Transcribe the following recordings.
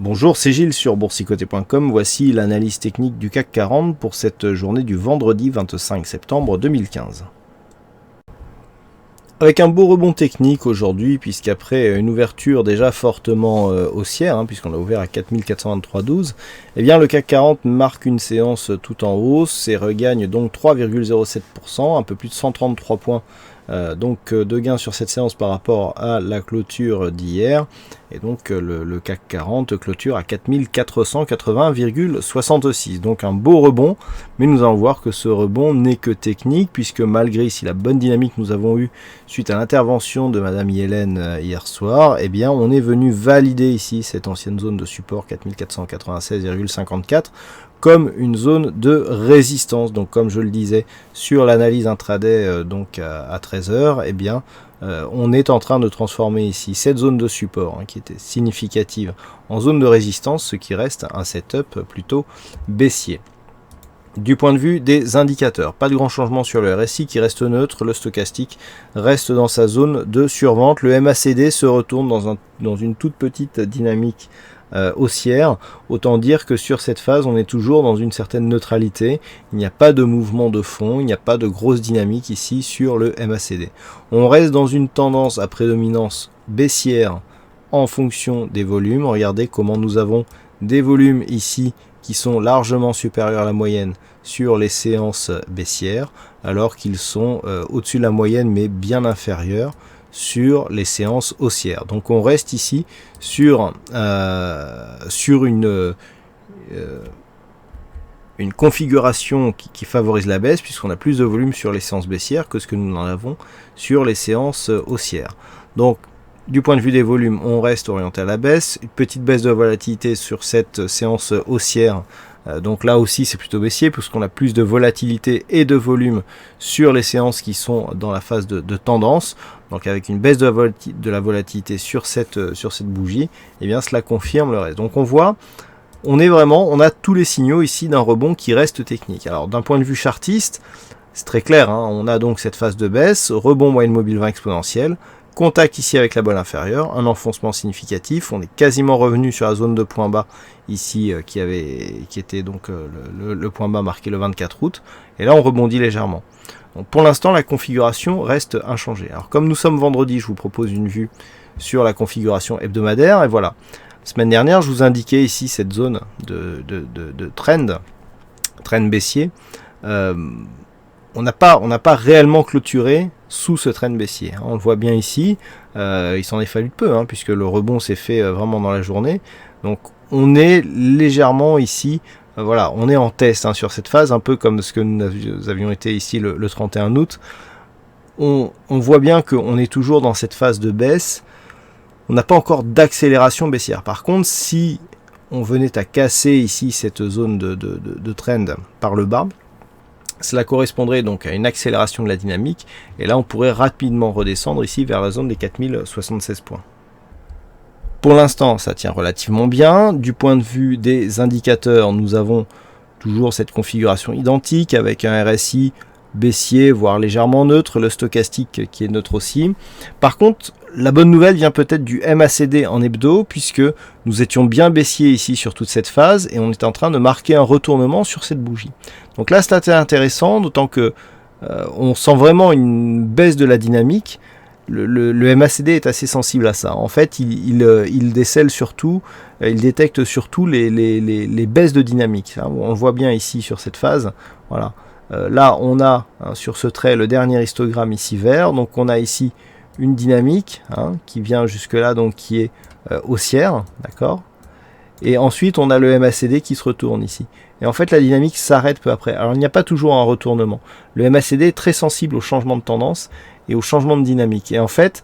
Bonjour, c'est Gilles sur boursicoté.com. Voici l'analyse technique du CAC 40 pour cette journée du vendredi 25 septembre 2015. Avec un beau rebond technique aujourd'hui, puisqu'après une ouverture déjà fortement haussière, puisqu'on a ouvert à 4423,12, eh bien le CAC 40 marque une séance tout en hausse et regagne donc 3,07%, un peu plus de 133 points de gains sur cette séance par rapport à la clôture d'hier. Et donc le CAC 40 clôture à 4480,66. Donc un beau rebond, mais nous allons voir que ce rebond n'est que technique, puisque malgré ici la bonne dynamique que nous avons eue suite à l'intervention de Madame Yellen hier soir, eh bien on est venu valider ici cette ancienne zone de support 4496,54 comme une zone de résistance. Donc comme je le disais sur l'analyse intraday à 13h, eh bien on est en train de transformer ici cette zone de support qui était significative en zone de résistance, ce qui reste un setup plutôt baissier. Du point de vue des indicateurs, pas de grand changement sur le RSI qui reste neutre, le stochastique reste dans sa zone de survente, le MACD se retourne dans une toute petite dynamique haussière. Autant dire que sur cette phase on est toujours dans une certaine neutralité, il n'y a pas de mouvement de fond, il n'y a pas de grosse dynamique ici sur le MACD. On reste dans une tendance à prédominance baissière en fonction des volumes. Regardez comment nous avons des volumes ici qui sont largement supérieurs à la moyenne sur les séances baissières, alors qu'ils sont au-dessus de la moyenne mais bien inférieurs sur les séances haussières. Donc on reste ici sur une configuration qui favorise la baisse, puisqu'on a plus de volume sur les séances baissières que ce que nous en avons sur les séances haussières. Donc du point de vue des volumes, on reste orienté à la baisse, une petite baisse de volatilité sur cette séance haussière. Donc là aussi c'est plutôt baissier, puisqu'on a plus de volatilité et de volume sur les séances qui sont dans la phase de tendance. Donc avec une baisse de la volatilité sur cette bougie, eh bien cela confirme le reste. Donc on voit, on a tous les signaux ici d'un rebond qui reste technique. Alors d'un point de vue chartiste, c'est très clair, on a donc cette phase de baisse, rebond moyenne mobile 20 exponentielle, contact ici avec la bolle inférieure, un enfoncement significatif, on est quasiment revenu sur la zone de point bas ici qui était donc le point bas marqué le 24 août, et là on rebondit légèrement. Donc pour l'instant la configuration reste inchangée. Alors comme nous sommes vendredi, je vous propose une vue sur la configuration hebdomadaire, et voilà. La semaine dernière je vous indiquais ici cette zone de trend baissier. On n'a pas réellement clôturé sous ce trend baissier. On le voit bien ici, il s'en est fallu de peu, puisque le rebond s'est fait vraiment dans la journée. Donc on est légèrement ici, on est en test sur cette phase, un peu comme ce que nous avions été ici le 31 août. On voit bien qu'on est toujours dans cette phase de baisse, on n'a pas encore d'accélération baissière. Par contre, si on venait à casser ici cette zone de trend par le bas, cela correspondrait donc à une accélération de la dynamique, et là on pourrait rapidement redescendre ici vers la zone des 4076 points. Pour l'instant ça tient relativement bien. Du point de vue des indicateurs, nous avons toujours cette configuration identique avec un RSI baissier voire légèrement neutre, le stochastique qui est neutre aussi. Par contre la bonne nouvelle vient peut-être du MACD en hebdo, puisque nous étions bien baissiers ici sur toute cette phase et on est en train de marquer un retournement sur cette bougie. Donc là c'est intéressant, d'autant que on sent vraiment une baisse de la dynamique. Le MACD est assez sensible à ça. En fait il décèle surtout, il détecte surtout les baisses de dynamique. On le voit bien ici sur cette phase. Voilà. Là on a sur ce trait le dernier histogramme ici vert, donc on a ici une dynamique qui vient jusque là, donc qui est haussière, d'accord, et ensuite on a le MACD qui se retourne ici, et en fait la dynamique s'arrête peu après. Alors il n'y a pas toujours un retournement, le MACD est très sensible au changement de tendance et au changement de dynamique, et en fait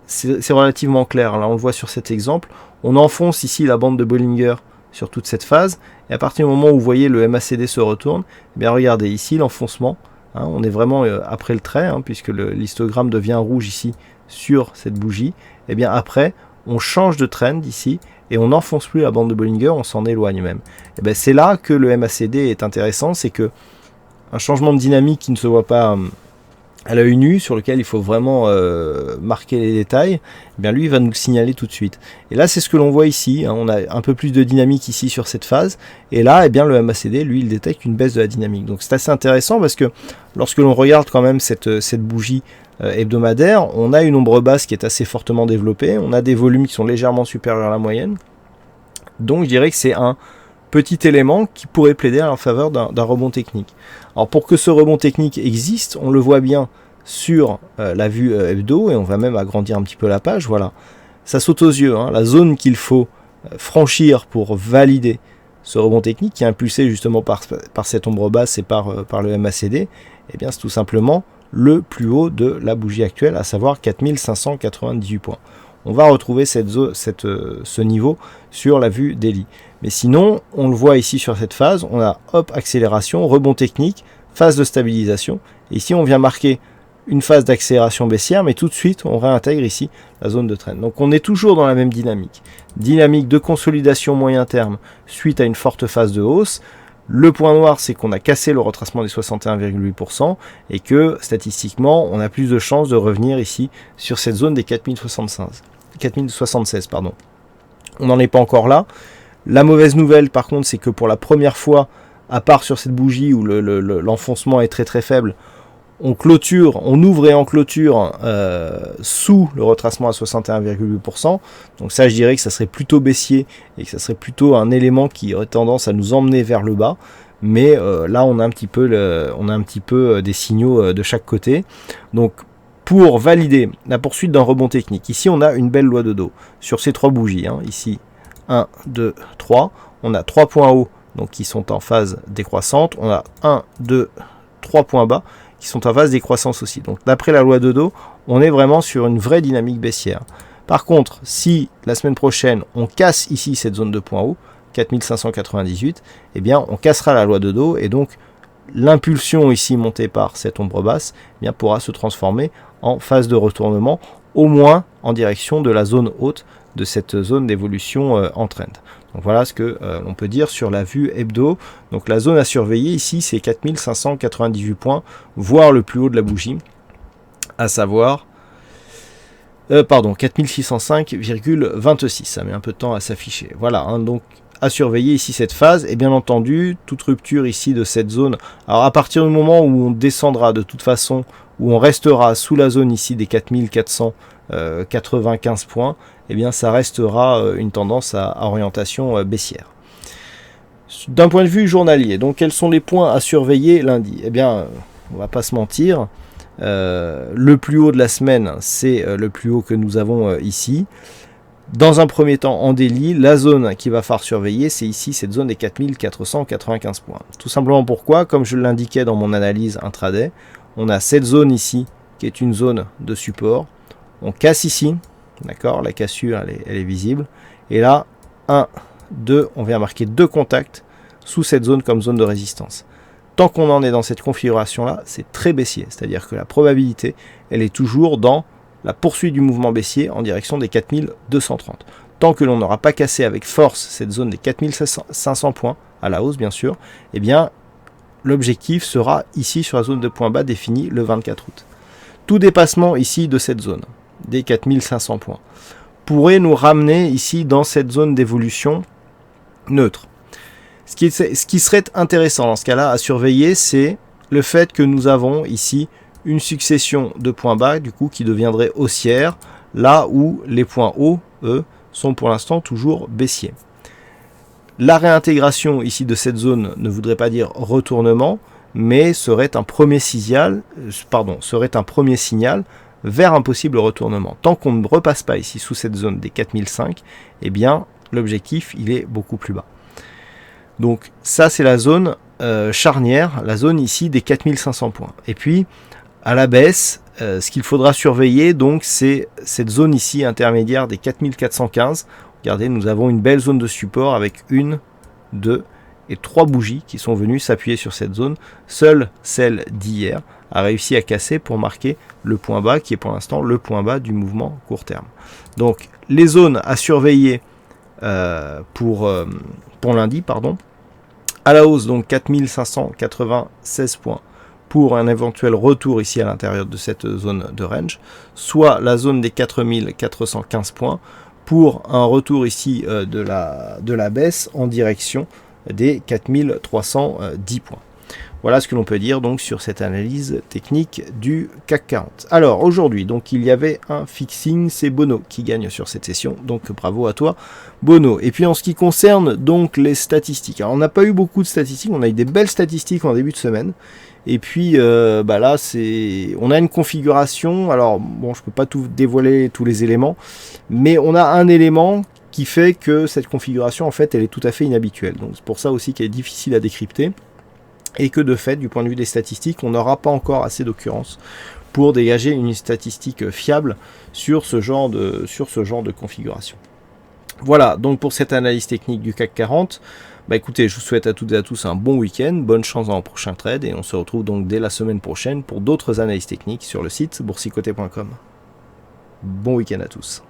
c'est relativement clair. Là on le voit sur cet exemple, on enfonce ici la bande de Bollinger sur toute cette phase, et à partir du moment où vous voyez le MACD se retourne, eh bien regardez ici l'enfoncement, on est vraiment après le trait, puisque l'histogramme devient rouge ici sur cette bougie. Et bien après on change de trend ici et on n'enfonce plus la bande de Bollinger, on s'en éloigne même. Et bien c'est là que le MACD est intéressant, c'est que un changement de dynamique qui ne se voit pas à l'œil nu, sur lequel il faut vraiment marquer les détails, eh bien lui il va nous le signaler tout de suite. Et là c'est ce que l'on voit ici, hein, on a un peu plus de dynamique ici sur cette phase, et là eh bien le MACD lui il détecte une baisse de la dynamique. Donc c'est assez intéressant parce que lorsque l'on regarde quand même cette bougie hebdomadaire, on a une ombre basse qui est assez fortement développée, on a des volumes qui sont légèrement supérieurs à la moyenne, donc je dirais que c'est un petit élément qui pourrait plaider en faveur d'un rebond technique. Alors pour que ce rebond technique existe, on le voit bien sur la vue hebdo, et on va même agrandir un petit peu la page, voilà. Ça saute aux yeux, hein, la zone qu'il faut franchir pour valider ce rebond technique, qui est impulsé justement par cette ombre basse et par le MACD, eh bien c'est tout simplement le plus haut de la bougie actuelle, à savoir 4598 points. On va retrouver ce niveau sur la vue daily. Mais sinon, on le voit ici sur cette phase, on a hop, accélération, rebond technique, phase de stabilisation. Et ici, on vient marquer une phase d'accélération baissière, mais tout de suite, on réintègre ici la zone de trend. Donc on est toujours dans la même dynamique. Dynamique de consolidation moyen terme suite à une forte phase de hausse. Le point noir, c'est qu'on a cassé le retracement des 61,8% et que statistiquement, on a plus de chances de revenir ici sur cette zone des 4076. Pardon. On n'en est pas encore là. La mauvaise nouvelle, par contre, c'est que pour la première fois, à part sur cette bougie où l'enfoncement est très très faible, on ouvre et en clôture sous le retracement à 61,8%. Donc ça, je dirais que ça serait plutôt baissier et que ça serait plutôt un élément qui aurait tendance à nous emmener vers le bas. Mais là, on a un petit peu des signaux de chaque côté. Donc pour valider la poursuite d'un rebond technique, ici on a une belle loi de dos sur ces trois bougies. Hein. Ici, 1, 2, 3. On a 3 points hauts donc qui sont en phase décroissante. On a 1, 2, 3 points bas qui sont en phase décroissance aussi. Donc d'après la loi de dos, on est vraiment sur une vraie dynamique baissière. Par contre, si la semaine prochaine, on casse ici cette zone de points hauts, 4598, eh bien on cassera la loi de dos et donc l'impulsion ici montée par cette ombre basse eh bien, pourra se transformer en phase de retournement, au moins en direction de la zone haute de cette zone d'évolution en trend. Donc voilà ce que on peut dire sur la vue hebdo. Donc la zone à surveiller ici, c'est 4598 points, voire le plus haut de la bougie, à savoir 4605,26. Ça met un peu de temps à s'afficher. Voilà, hein, donc à surveiller ici cette phase, et bien entendu, toute rupture ici de cette zone. Alors à partir du moment où on descendra de toute façon, où on restera sous la zone ici des 4495 points, eh bien ça restera une tendance à orientation baissière. D'un point de vue journalier, donc quels sont les points à surveiller lundi? Eh bien, on va pas se mentir, le plus haut de la semaine, c'est le plus haut que nous avons ici. Dans un premier temps, en daily, la zone qu'il va falloir surveiller, c'est ici cette zone des 4495 points. Tout simplement pourquoi, comme je l'indiquais dans mon analyse intraday, on a cette zone ici qui est une zone de support. On casse ici, d'accord, la cassure elle est visible. Et là, 1, 2, on vient marquer 2 contacts sous cette zone comme zone de résistance. Tant qu'on en est dans cette configuration-là, c'est très baissier. C'est-à-dire que la probabilité, elle est toujours dans la poursuite du mouvement baissier en direction des 4230. Tant que l'on n'aura pas cassé avec force cette zone des 4500 points, à la hausse bien sûr, eh bien l'objectif sera ici sur la zone de point bas définie le 24 août. Tout dépassement ici de cette zone, des 4500 points, pourrait nous ramener ici dans cette zone d'évolution neutre. Ce qui serait intéressant dans ce cas-là à surveiller, c'est le fait que nous avons ici une succession de points bas, du coup, qui deviendrait haussière, là où les points hauts, eux, sont pour l'instant toujours baissiers. La réintégration ici de cette zone ne voudrait pas dire retournement, mais serait un premier signal vers un possible retournement. Tant qu'on ne repasse pas ici sous cette zone des 4005, eh bien, l'objectif, il est beaucoup plus bas. Donc, ça, c'est la zone charnière, la zone ici des 4500 points. Et puis, à la baisse, ce qu'il faudra surveiller, donc, c'est cette zone ici intermédiaire des 4415. Regardez, nous avons une belle zone de support avec 1, 2 et 3 bougies qui sont venues s'appuyer sur cette zone. Seule celle d'hier a réussi à casser pour marquer le point bas qui est pour l'instant le point bas du mouvement court terme. Donc, les zones à surveiller pour lundi, à la hausse, donc 4596 points, pour un éventuel retour ici à l'intérieur de cette zone de range, soit la zone des 4415 points pour un retour ici de la baisse en direction des 4310 points. Voilà ce que l'on peut dire donc sur cette analyse technique du CAC 40. Alors aujourd'hui, donc il y avait un fixing, c'est Bono qui gagne sur cette session, donc bravo à toi Bono. Et puis en ce qui concerne donc les statistiques, alors on n'a pas eu beaucoup de statistiques, on a eu des belles statistiques en début de semaine. Et puis là, on a une configuration, alors bon, je peux pas tout dévoiler tous les éléments, mais on a un élément qui fait que cette configuration, en fait, elle est tout à fait inhabituelle. Donc c'est pour ça aussi qu'elle est difficile à décrypter, et que de fait, du point de vue des statistiques, on n'aura pas encore assez d'occurrences pour dégager une statistique fiable sur ce genre de configuration. Voilà, donc pour cette analyse technique du CAC 40, écoutez, je vous souhaite à toutes et à tous un bon week-end, bonne chance dans le prochain trade, et on se retrouve donc dès la semaine prochaine pour d'autres analyses techniques sur le site boursicoté.com. Bon week-end à tous.